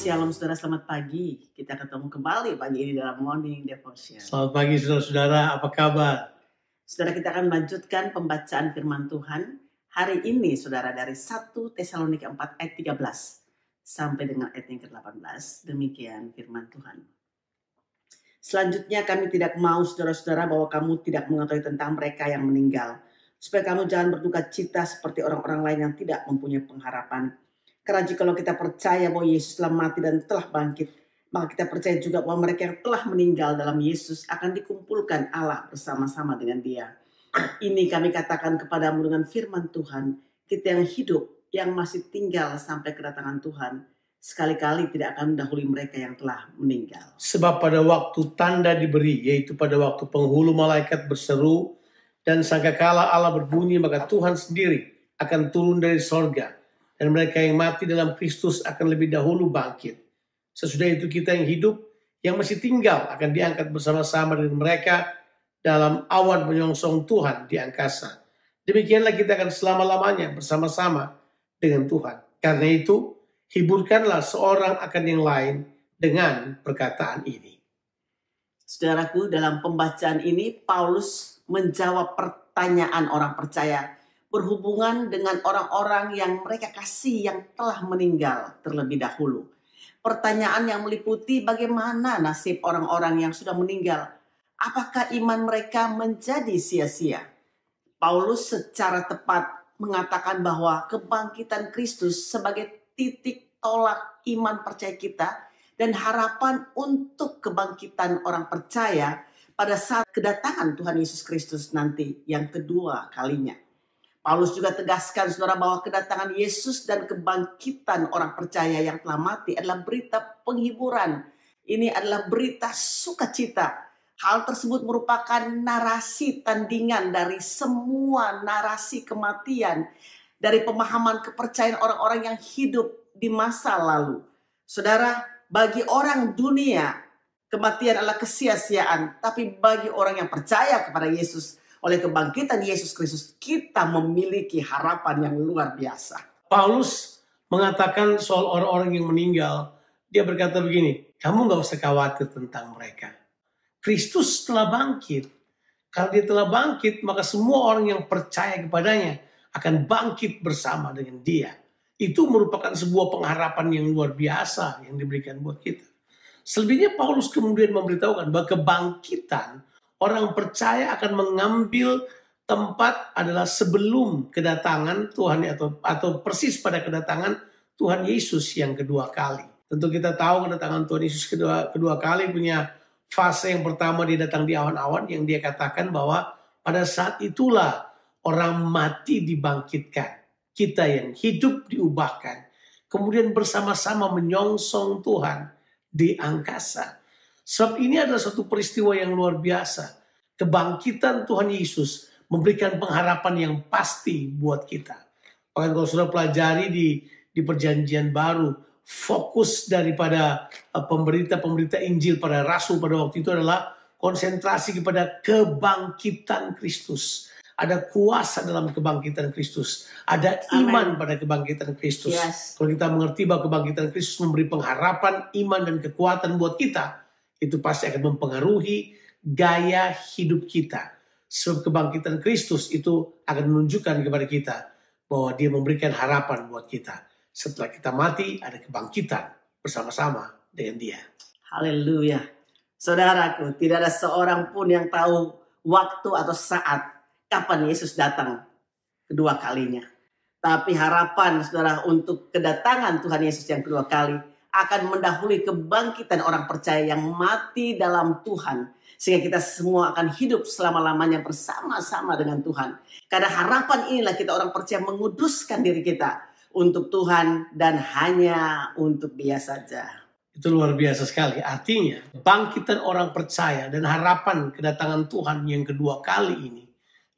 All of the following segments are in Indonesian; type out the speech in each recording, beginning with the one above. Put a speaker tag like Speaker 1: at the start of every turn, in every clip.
Speaker 1: Shalom saudara, selamat pagi. Kita ketemu kembali pagi ini dalam Morning Devotion.
Speaker 2: Selamat pagi saudara-saudara, apa kabar?
Speaker 1: Saudara, kita akan melanjutkan pembacaan firman Tuhan. Hari ini saudara dari 1 Tesalonika 4 ayat 13 sampai dengan ayat yang ke-18. Demikian firman Tuhan. Selanjutnya kami tidak mau saudara-saudara bahwa kamu tidak mengetahui tentang mereka yang meninggal. Supaya kamu jangan berduka cita seperti orang-orang lain yang tidak mempunyai pengharapan. Karena jikalau kita percaya bahwa Yesus telah mati dan telah bangkit, maka kita percaya juga bahwa mereka yang telah meninggal dalam Yesus akan dikumpulkan Allah bersama-sama dengan Dia. Ini kami katakan kepadamu dengan firman Tuhan, kita yang hidup, yang masih tinggal sampai kedatangan Tuhan, sekali-kali tidak akan mendahului mereka yang telah meninggal.
Speaker 2: Sebab pada waktu tanda diberi, yaitu pada waktu penghulu malaikat berseru, dan sangkakala Allah berbunyi, maka Tuhan sendiri akan turun dari sorga. Dan mereka yang mati dalam Kristus akan lebih dahulu bangkit. Sesudah itu kita yang hidup, yang masih tinggal akan diangkat bersama-sama dengan mereka dalam awan menyongsong Tuhan di angkasa. Demikianlah kita akan selama-lamanya bersama-sama dengan Tuhan. Karena itu, hiburkanlah seorang akan yang lain dengan perkataan ini.
Speaker 1: Saudaraku, dalam pembacaan ini Paulus menjawab pertanyaan orang percaya berhubungan dengan orang-orang yang mereka kasih yang telah meninggal terlebih dahulu. Pertanyaan yang meliputi bagaimana nasib orang-orang yang sudah meninggal. Apakah iman mereka menjadi sia-sia? Paulus secara tepat mengatakan bahwa kebangkitan Kristus sebagai titik tolak iman percaya kita dan harapan untuk kebangkitan orang percaya pada saat kedatangan Tuhan Yesus Kristus nanti yang kedua kalinya. Paulus juga tegaskan saudara bahwa kedatangan Yesus dan kebangkitan orang percaya yang telah mati adalah berita penghiburan. Ini adalah berita sukacita. Hal tersebut merupakan narasi tandingan dari semua narasi kematian, dari pemahaman kepercayaan orang-orang yang hidup di masa lalu. Saudara, bagi orang dunia, kematian adalah kesia-siaan. Tapi bagi orang yang percaya kepada Yesus, oleh kebangkitan Yesus Kristus, kita memiliki harapan yang luar biasa.
Speaker 2: Paulus mengatakan soal orang-orang yang meninggal. Dia berkata begini, kamu gak usah khawatir tentang mereka. Kristus telah bangkit. Kalau dia telah bangkit, maka semua orang yang percaya kepadanya akan bangkit bersama dengan dia. Itu merupakan sebuah pengharapan yang luar biasa yang diberikan buat kita. Selebihnya Paulus kemudian memberitahukan bahwa kebangkitan orang percaya akan mengambil tempat adalah sebelum kedatangan Tuhan atau persis pada kedatangan Tuhan Yesus yang kedua kali. Tentu kita tahu kedatangan Tuhan Yesus kedua kali punya fase yang pertama, dia datang di awan-awan yang dia katakan bahwa pada saat itulah orang mati dibangkitkan. Kita yang hidup diubahkan. Kemudian bersama-sama menyongsong Tuhan di angkasa. Sebab ini adalah satu peristiwa yang luar biasa. Kebangkitan Tuhan Yesus memberikan pengharapan yang pasti buat kita. Bahkan kalau sudah pelajari di perjanjian baru, fokus daripada pemberita-pemberita Injil pada Rasul pada waktu itu adalah konsentrasi kepada kebangkitan Kristus. Ada kuasa dalam kebangkitan Kristus. Ada iman pada kebangkitan Kristus.
Speaker 1: Yes.
Speaker 2: Kalau kita mengerti bahwa kebangkitan Kristus memberi pengharapan, iman dan kekuatan buat kita, itu pasti akan mempengaruhi gaya hidup kita. Sebab kebangkitan Kristus itu akan menunjukkan kepada kita bahwa dia memberikan harapan buat kita. Setelah kita mati, ada kebangkitan bersama-sama dengan dia.
Speaker 1: Haleluya. Saudaraku, tidak ada seorang pun yang tahu waktu atau saat kapan Yesus datang kedua kalinya. Tapi harapan saudara untuk kedatangan Tuhan Yesus yang kedua kali akan mendahului kebangkitan orang percaya yang mati dalam Tuhan. Sehingga kita semua akan hidup selama-lamanya bersama-sama dengan Tuhan. Karena harapan inilah kita orang percaya menguduskan diri kita untuk Tuhan dan hanya untuk Dia saja.
Speaker 2: Itu luar biasa sekali. Artinya bangkitan orang percaya dan harapan kedatangan Tuhan yang kedua kali ini,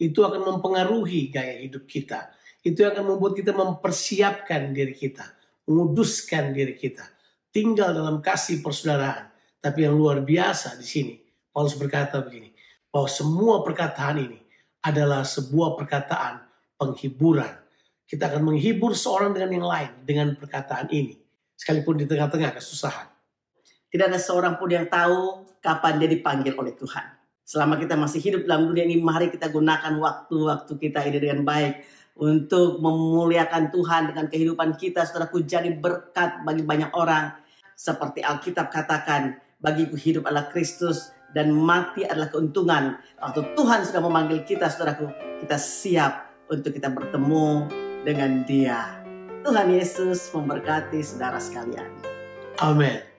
Speaker 2: itu akan mempengaruhi gaya hidup kita. Itu akan membuat kita mempersiapkan diri kita, menguduskan diri kita, tinggal dalam kasih persaudaraan. Tapi yang luar biasa di sini, Paulus berkata begini, bahwa semua perkataan ini adalah sebuah perkataan penghiburan. Kita akan menghibur seorang dengan yang lain dengan perkataan ini. sekalipun di tengah-tengah kesusahan.
Speaker 1: Tidak ada seorang pun yang tahu kapan dia dipanggil oleh Tuhan. Selama kita masih hidup dalam dunia ini, mari kita gunakan waktu-waktu kita ini dengan baik untuk memuliakan Tuhan dengan kehidupan kita. Saudaraku, jadi berkat bagi banyak orang. Seperti Alkitab katakan, bagiku hidup adalah Kristus dan mati adalah keuntungan. Waktu Tuhan sudah memanggil kita, saudaraku, kita siap untuk kita bertemu dengan Dia. Tuhan Yesus memberkati saudara sekalian.
Speaker 2: Amin.